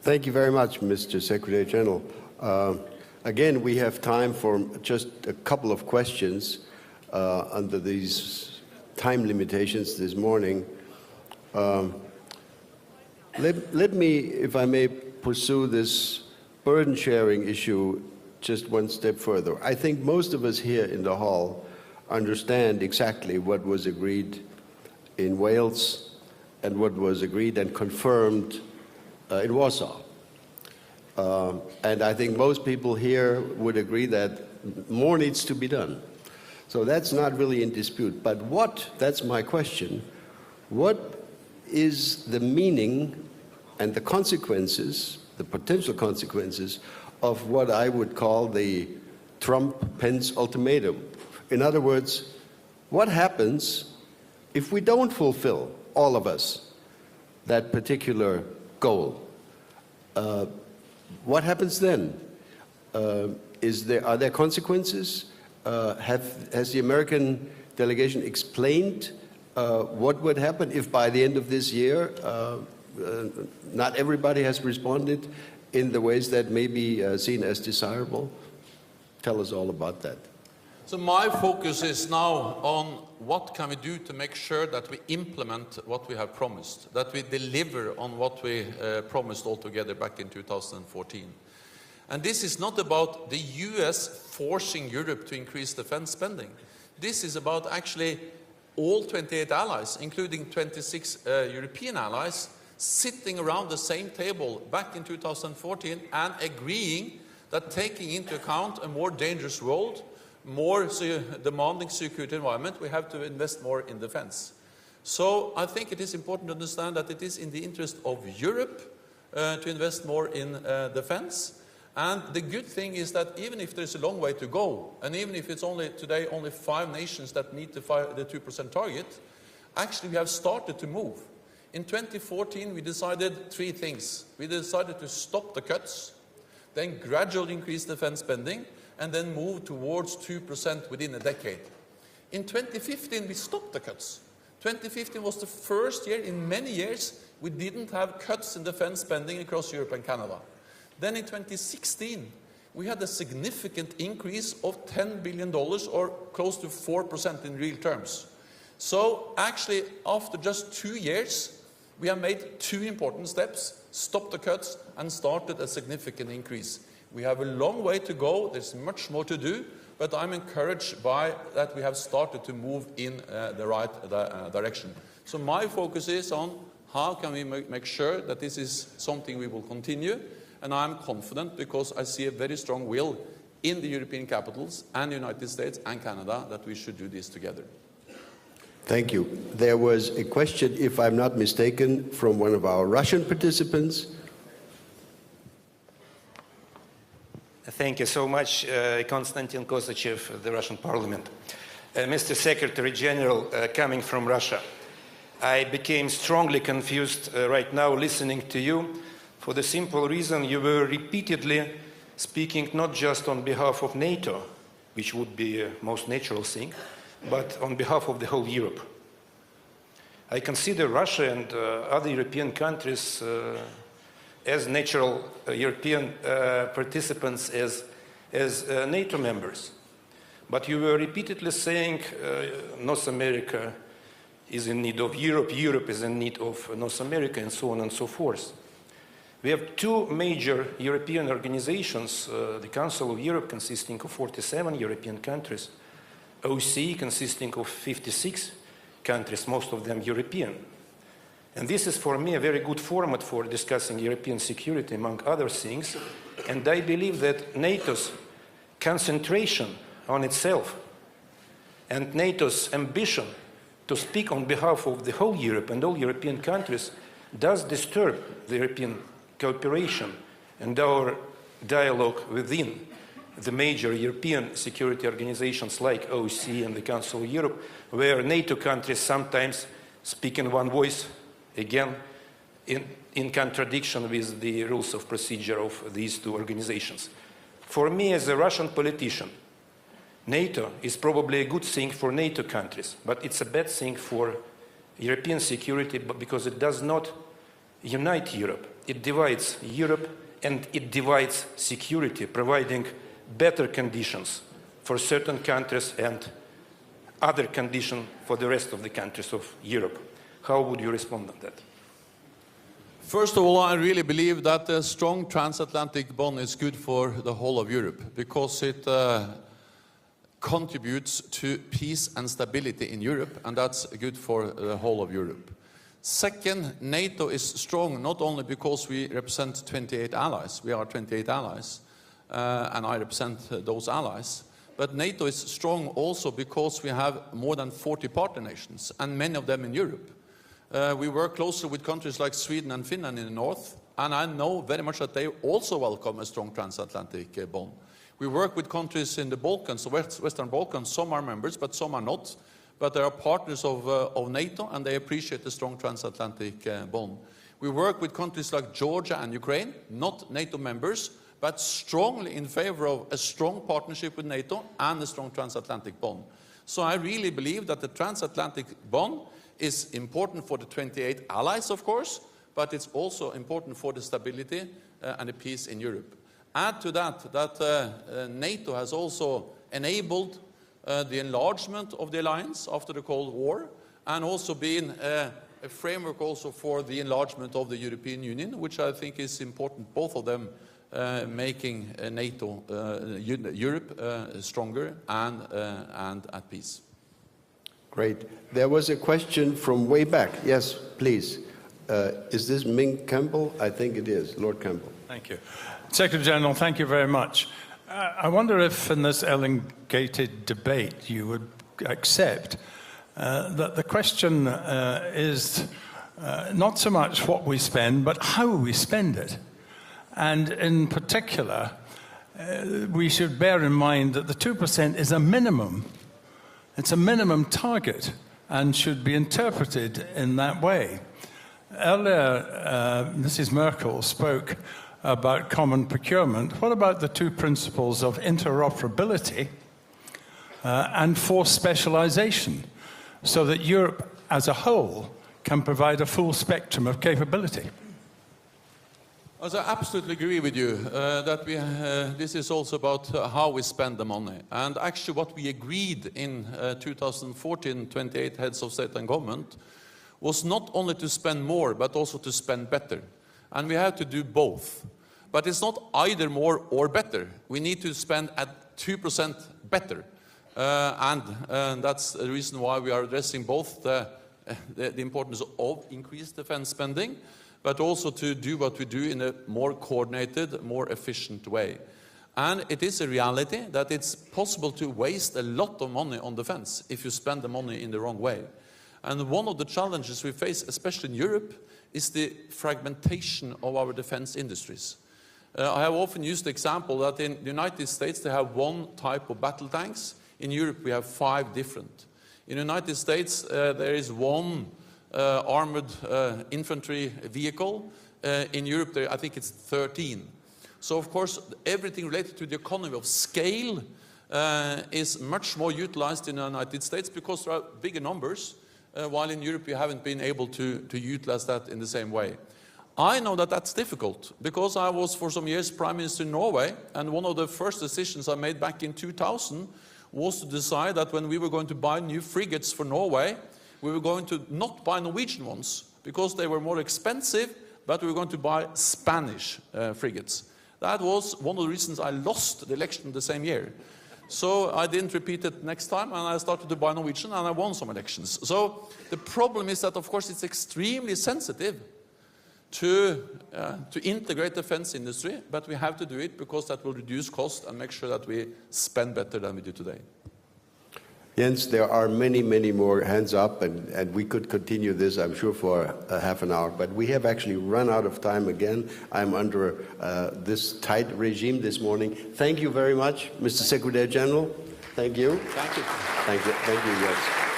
Thank you very much, Mr. Secretary General. Again, we have time for just a couple of questions under these time limitations this morning. Let me, if I may, pursue this burden-sharing issue just one step further. I think most of us here in the hall understand exactly what was agreed in Wales and what was agreed and confirmed in Warsaw. And I think most people here would agree that more needs to be done. So that's not really in dispute. But that's my question, what is the meaning and the consequences, the potential consequences, of what I would call the Trump-Pence ultimatum? In other words, what happens if we don't fulfill, all of us, that particular goal? What happens then? Are there consequences? Has the American delegation explained what would happen if by the end of this year not everybody has responded in the ways that may be seen as desirable? Tell us all about that. So my focus is now on what can we do to make sure that we implement what we have promised, that we deliver on what we promised altogether back in 2014. And this is not about the US forcing Europe to increase defense spending. This is about actually all 28 allies, including 26 European allies, sitting around the same table back in 2014 and agreeing that taking into account a more dangerous world, more demanding security environment, we have to invest more in defense. So I think it is important to understand that it is in the interest of Europe to invest more in defense. And the good thing is that even if there's a long way to go, and even if it's today only 5 nations that meet the 2% target, actually we have started to move. In 2014, we decided 3 things. We decided to stop the cuts, then gradually increase defense spending, and then move towards 2% within a decade. In 2015, we stopped the cuts. 2015 was the first year in many years we didn't have cuts in defense spending across Europe and Canada. Then in 2016, we had a significant increase of $10 billion, or close to 4% in real terms. So actually, after just 2 years, we have made 2 important steps, stopped the cuts and started a significant increase. We have a long way to go, there's much more to do, but I'm encouraged by that we have started to move in the right direction. So my focus is on how can we make sure that this is something we will continue, and I'm confident because I see a very strong will in the European capitals and the United States and Canada that we should do this together. Thank you. There was a question, if I'm not mistaken, from one of our Russian participants. Thank you so much, Konstantin Kosachev, the Russian Parliament. Mr. Secretary General, coming from Russia, I became strongly confused right now listening to you for the simple reason you were repeatedly speaking not just on behalf of NATO, which would be a most natural thing, but on behalf of the whole Europe. I consider Russia and other European countries as natural European participants, as NATO members. But you were repeatedly saying North America is in need of Europe, Europe is in need of North America, and so on and so forth. We have 2 major European organizations, the Council of Europe consisting of 47 European countries, OSCE consisting of 56 countries, most of them European. And this is for me a very good format for discussing European security, among other things. And I believe that NATO's concentration on itself and NATO's ambition to speak on behalf of the whole Europe and all European countries does disturb the European cooperation and our dialogue within the major European security organizations like OSCE and the Council of Europe, where NATO countries sometimes speak in one voice, again, in contradiction with the rules of procedure of these 2 organizations. For me, as a Russian politician, NATO is probably a good thing for NATO countries, but it's a bad thing for European security because it does not unite Europe. It divides Europe and it divides security, providing better conditions for certain countries and other conditions for the rest of the countries of Europe. How would you respond on that? First of all, I really believe that a strong transatlantic bond is good for the whole of Europe because it contributes to peace and stability in Europe, and that's good for the whole of Europe. Second, NATO is strong not only because we represent 28 allies, we are 28 allies, and I represent those allies, but NATO is strong also because we have more than 40 partner nations, and many of them in Europe. We work closely with countries like Sweden and Finland in the north, and I know very much that they also welcome a strong transatlantic bond. We work with countries in the Balkans, the Western Balkans. Some are members, but some are not. But they are partners of NATO, and they appreciate the strong transatlantic bond. We work with countries like Georgia and Ukraine, not NATO members, but strongly in favor of a strong partnership with NATO and a strong transatlantic bond. So I really believe that the transatlantic bond is important for the 28 allies, of course, but it's also important for the stability and the peace in Europe. Add to that NATO has also enabled the enlargement of the alliance after the Cold War, and also been a framework also for the enlargement of the European Union, which I think is important, both of them making NATO, Europe stronger and at peace. Great. There was a question from way back. Yes, please. Is this Ming Campbell? I think it is. Lord Campbell. Thank you. Secretary General, thank you very much. I wonder if in this elongated debate you would accept that the question is not so much what we spend, but how we spend it. And in particular, we should bear in mind that the 2% is a minimum. It's a minimum target and should be interpreted in that way. Earlier, Mrs. Merkel spoke about common procurement. What about the two principles of interoperability and force specialization, so that Europe as a whole can provide a full spectrum of capability? I absolutely agree with you that this is also about how we spend the money. And actually what we agreed in 2014, 28 heads of state and government, was not only to spend more, but also to spend better. And we have to do both. But it's not either more or better. We need to spend at 2% better. And that's the reason why we are addressing both the importance of increased defense spending, but also to do what we do in a more coordinated, more efficient way. And it is a reality that it's possible to waste a lot of money on defense if you spend the money in the wrong way. And one of the challenges we face, especially in Europe, is the fragmentation of our defense industries. I have often used the example that in the United States they have one type of battle tanks. In Europe we have 5 different. In the United States there is one armored infantry vehicle. In Europe I think it's 13. So of course everything related to the economy of scale is much more utilized in the United States because there are bigger numbers, while in Europe you haven't been able to utilize that in the same way. I know that that's difficult because I was for some years Prime Minister in Norway, and one of the first decisions I made back in 2000 was to decide that when we were going to buy new frigates for Norway, we were going to not buy Norwegian ones because they were more expensive, but we were going to buy Spanish frigates. That was one of the reasons I lost the election the same year. So I didn't repeat it next time, and I started to buy Norwegian, and I won some elections. So the problem is that, of course, it's extremely sensitive to integrate the defense industry, but we have to do it because that will reduce cost and make sure that we spend better than we do today. Jens, there are many, many more hands up, and we could continue this, I'm sure, for a half an hour, but we have actually run out of time again. I'm under this tight regime this morning. Thank you very much, Mr. Secretary General. Thank you. Thank you. Thank you, yes.